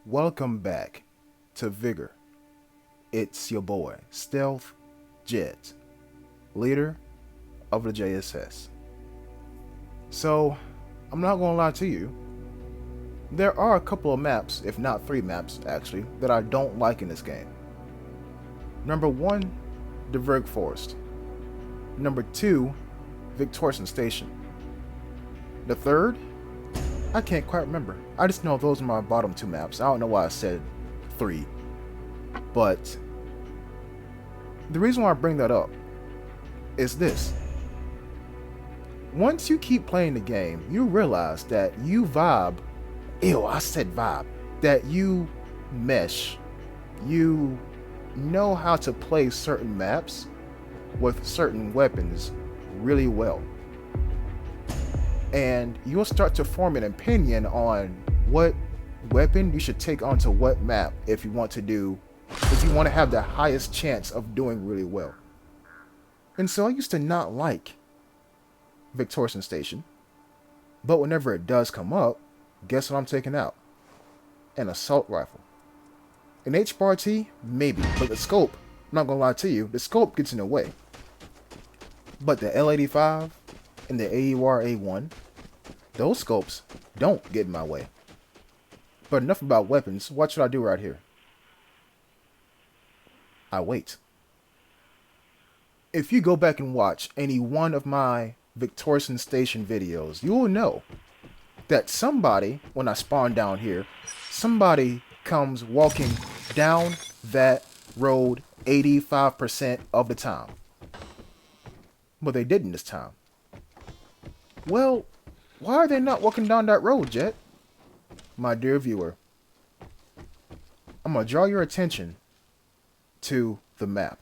Welcome back to Vigor. It's your boy, Stealth Jet, leader of the JSS. So, I'm not gonna lie to you. There are a couple of maps, if not three maps actually, that I don't like in this game. Number one, the Vigor Forest. Number two, Viktorsen Station. The third, I can't quite remember. I just know those are my bottom two maps. I don't know why I said three. But the reason why I bring that up is this. Once you keep playing the game, you realize that you vibe. Ew, I said vibe. That you mesh. You know how to play certain maps with certain weapons really well. And you'll start to form an opinion on what weapon you should take onto what map if you want to have the highest chance of doing really well. And so I used to not like Viktorsen Station, but whenever it does come up, guess what I'm taking out? An assault rifle. An HBRT, maybe, but the scope, I'm not gonna lie to you, the scope gets in the way. But the L85 and the AUR A1, those scopes don't get in my way. But enough about weapons. Watch what I do right here. I wait. If you go back and watch any one of my Viktorsen Station videos, you will know that somebody, when I spawn down here, somebody comes walking down that road 85% of the time. But they didn't this time. Well, why are they not walking down that road, Jet? My dear viewer, I'm going to draw your attention to the map.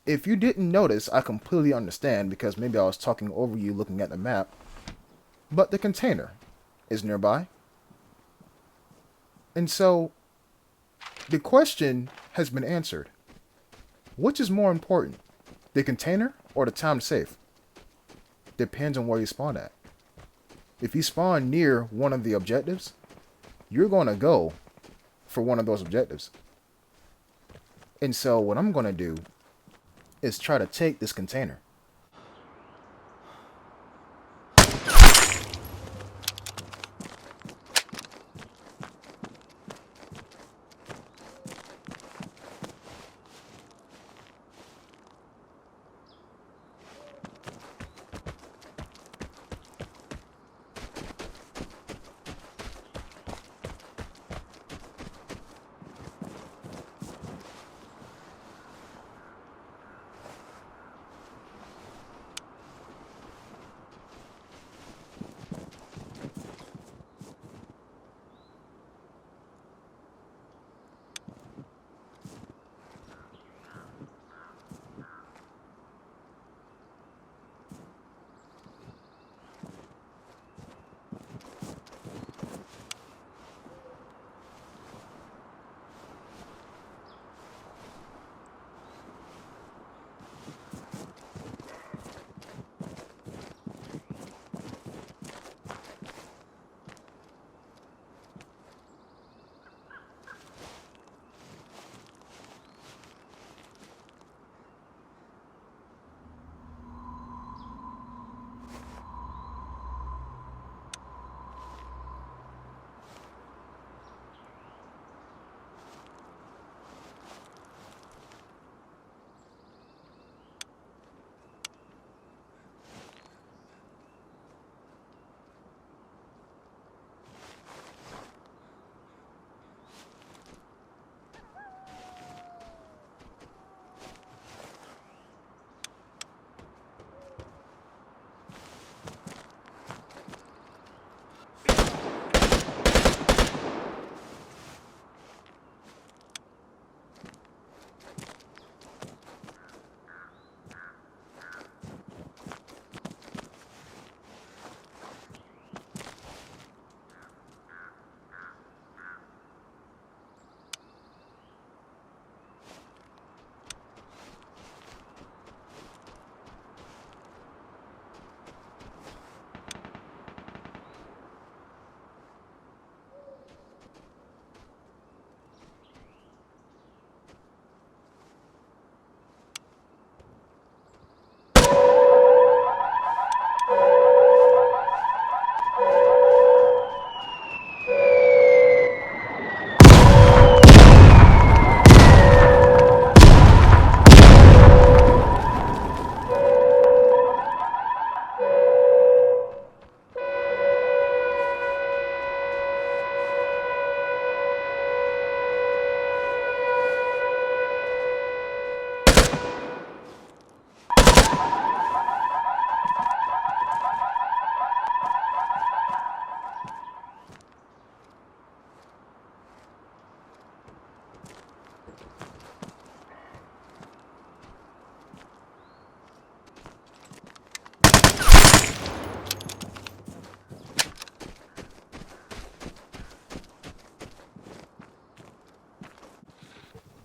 If you didn't notice, I completely understand because maybe I was talking over you looking at the map. But the container is nearby. And so, the question has been answered. Which is more important? The container or the timed safe? Depends on where you spawn at. If you spawn near one of the objectives, you're going to go for one of those objectives. And so what I'm going to do is try to take this container.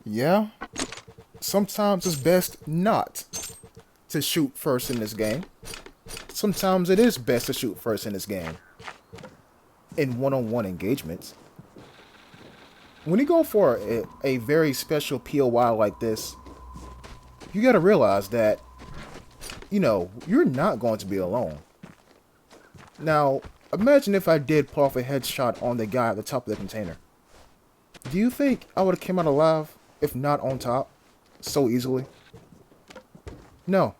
Yeah, sometimes it's best not to shoot first in this game. Sometimes it is best to shoot first in this game. In one-on-one engagements. When you go for a very special POI like this, you gotta realize that, you're not going to be alone. Now, imagine if I did pull off a headshot on the guy at the top of the container. Do you think I would have come out alive, if not on top, so easily? No.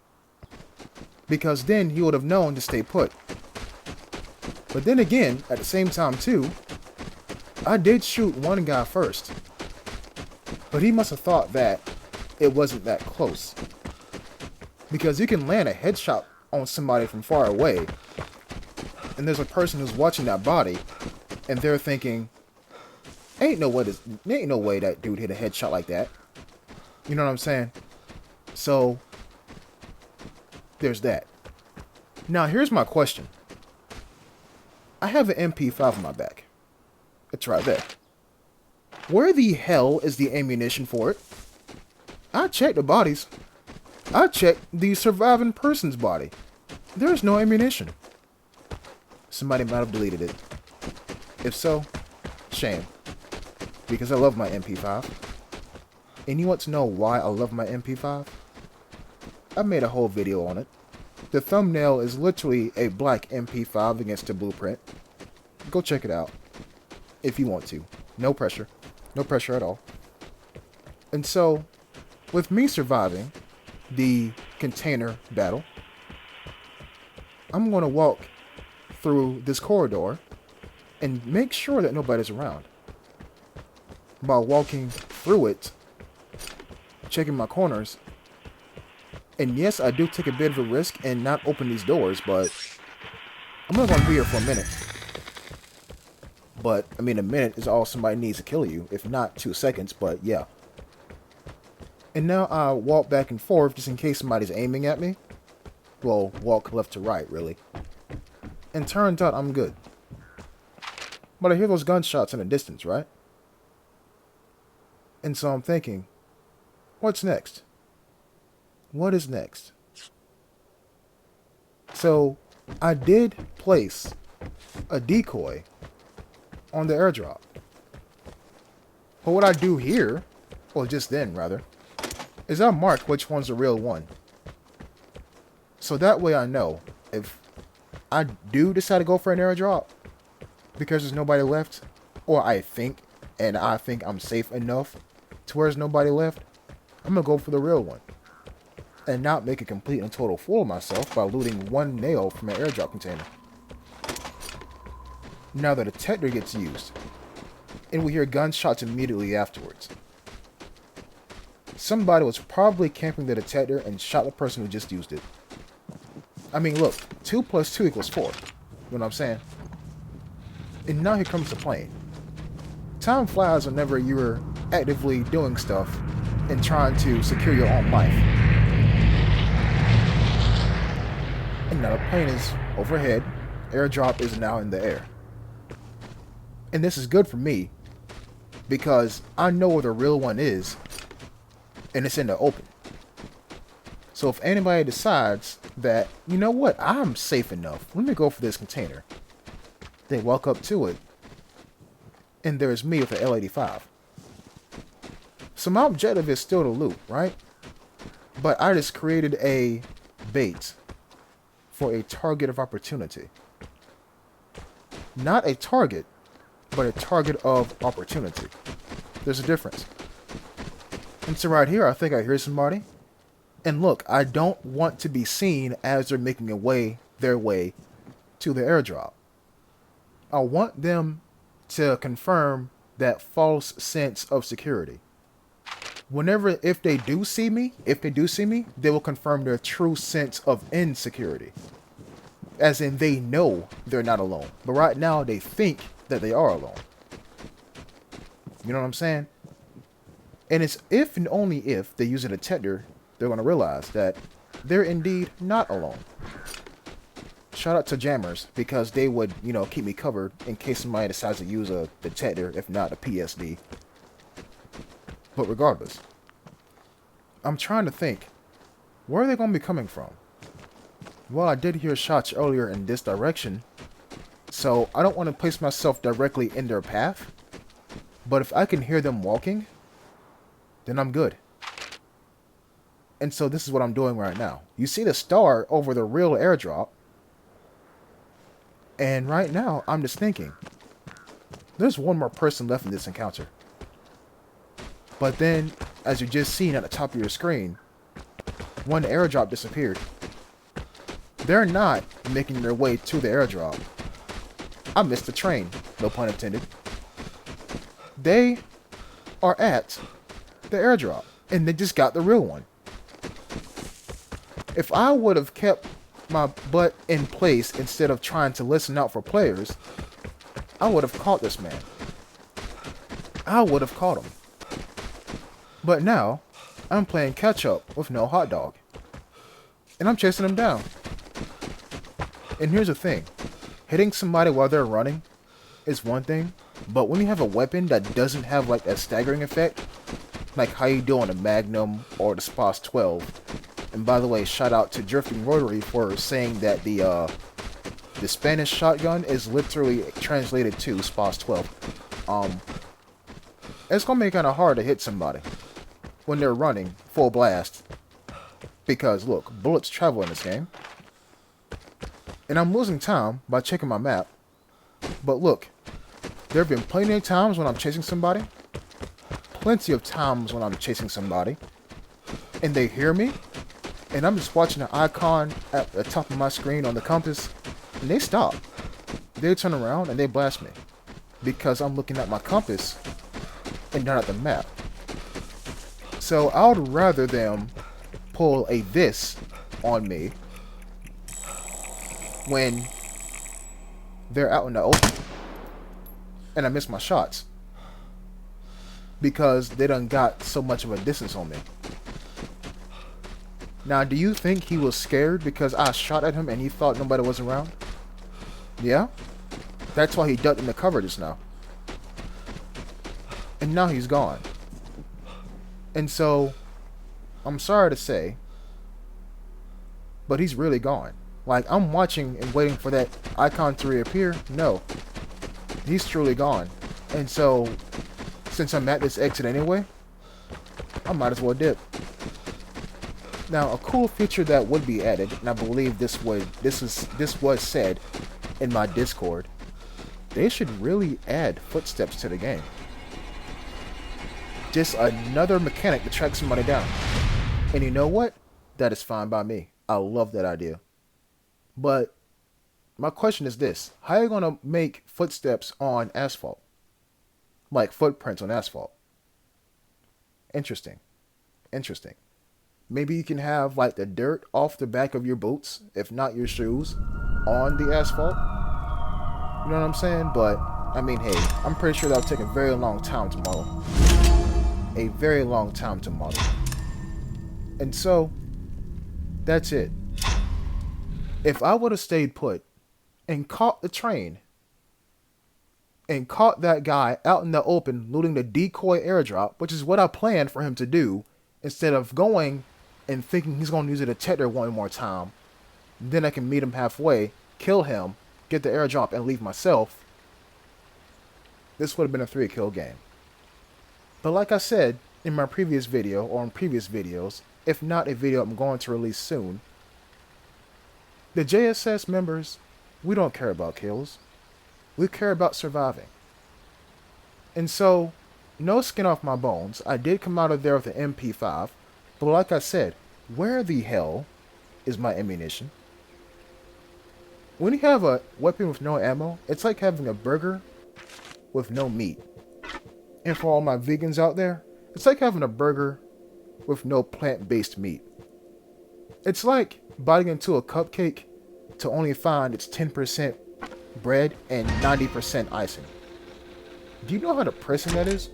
Because then he would have known to stay put. But then again, at the same time too, I did shoot one guy first. But he must have thought that it wasn't that close. Because you can land a headshot on somebody from far away, and there's a person who's watching that body, and they're thinking, ain't no way that dude hit a headshot like that. You know what I'm saying? So, there's that. Now, here's my question. I have an MP5 on my back. It's right there. Where the hell is the ammunition for it? I checked the bodies. I checked the surviving person's body. There's no ammunition. Somebody might have deleted it. If so, shame. Because I love my MP5. And you want to know why I love my MP5? I made a whole video on it. The thumbnail is literally a black MP5 against a blueprint. Go check it out. If you want to. No pressure. No pressure at all. And so, with me surviving the container battle, I'm going to walk through this corridor and make sure that nobody's around. By walking through it, checking my corners, and yes, I do take a bit of a risk and not open these doors, but I'm not going to be here for a minute. But, I mean, a minute is all somebody needs to kill you, if not 2 seconds, but yeah. And now I walk back and forth just in case somebody's aiming at me. Well, walk left to right, really. And turns out I'm good. But I hear those gunshots in the distance, right? And so I'm thinking, what's next? What is next? So, I did place a decoy on the airdrop. But what I do here, well, just then, rather, is I mark which one's the real one. So that way I know if I do decide to go for an airdrop because there's nobody left, or I think I'm safe enough to where there's nobody left, I'm going to go for the real one. And not make a complete and total fool of myself by looting one nail from an airdrop container. Now the detector gets used, and we hear gunshots immediately afterwards. Somebody was probably camping the detector and shot the person who just used it. I mean, look, 2 + 2 = 4. You know what I'm saying? And now here comes the plane. Time flies whenever you're actively doing stuff and trying to secure your own life. And now the plane is overhead. Airdrop is now in the air. And this is good for me because I know where the real one is and it's in the open. So if anybody decides that, you know what, I'm safe enough, let me go for this container, they walk up to it and there's me with an L85. So my objective is still to loot, right? But I just created a bait for a target of opportunity. Not a target, but a target of opportunity. There's a difference. And so right here, I think I hear somebody. And look, I don't want to be seen as they're making their way to the airdrop. I want them to confirm that false sense of security. If they do see me, they will confirm their true sense of insecurity. As in, they know they're not alone. But right now, they think that they are alone. You know what I'm saying? And it's if and only if they use a detector, they're going to realize that they're indeed not alone. Shout out to jammers, because they would, keep me covered in case somebody decides to use a detector, if not a PSD. But regardless, I'm trying to think, where are they going to be coming from? Well, I did hear shots earlier in this direction, so I don't want to place myself directly in their path. But if I can hear them walking, then I'm good. And so this is what I'm doing right now. You see the star over the real airdrop. And right now, I'm just thinking, there's one more person left in this encounter. But then, as you just seen at the top of your screen, one airdrop disappeared. They're not making their way to the airdrop. I missed the train, no pun intended. They are at the airdrop, and they just got the real one. If I would have kept my butt in place instead of trying to listen out for players, I would have caught this man. I would have caught him. But now, I'm playing catch up with no hot dog. And I'm chasing him down. And here's the thing. Hitting somebody while they're running is one thing, but when you have a weapon that doesn't have like a staggering effect, like how you do on a Magnum or the SPOS 12, and by the way, shout out to Drifting Rotary for saying that the Spanish shotgun is literally translated to SPOS 12. It's gonna be kind of hard to hit somebody when they're running full blast, because look, bullets travel in this game. And I'm losing time by checking my map. But look, there have been plenty of times when I'm chasing somebody. Plenty of times when I'm chasing somebody. And they hear me. And I'm just watching the icon at the top of my screen on the compass. And they stop. They turn around and they blast me. Because I'm looking at my compass and not at the map. So I would rather them pull a this on me when they're out in the open and I miss my shots because they done got so much of a distance on me. Now, do you think he was scared because I shot at him and he thought nobody was around? Yeah? That's why he ducked in the cover just now. And now he's gone. And so, I'm sorry to say, but he's really gone. Like, I'm watching and waiting for that icon to reappear. No. He's truly gone. And so, since I'm at this exit anyway, I might as well dip. Now, a cool feature that would be added, and I believe this was said in my Discord, they should really add footsteps to the game. Just another mechanic to track somebody down. And you know what? That is fine by me. I love that idea. But my question is this. How are you going to make footsteps on asphalt? Like footprints on asphalt. Interesting. Interesting. Maybe you can have like the dirt off the back of your boots, if not your shoes, on the asphalt. You know what I'm saying? But, I mean, hey, I'm pretty sure that'll take a very long time to model. A very long time to model. And so, that's it. If I would have stayed put and caught the train and caught that guy out in the open looting the decoy airdrop, which is what I planned for him to do, instead of going and thinking he's going to use a detector one more time, then I can meet him halfway, kill him, get the airdrop, and leave myself, this would have been a 3-kill game. But like I said in my previous video, or in previous videos, if not a video I'm going to release soon, the JSS members, we don't care about kills. We care about surviving. And so, no skin off my bones. I did come out of there with an MP5. But like I said, where the hell is my ammunition? When you have a weapon with no ammo, it's like having a burger with no meat. And for all my vegans out there, it's like having a burger with no plant-based meat. It's like biting into a cupcake to only find it's 10% bread and 90% icing. Do you know how depressing that is?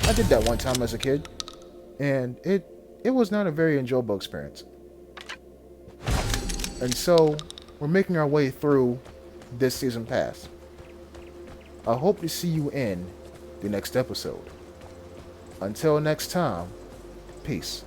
I did that one time as a kid, and it was not a very enjoyable experience. And so, we're making our way through this season pass. I hope to see you in the next episode. Until next time, peace.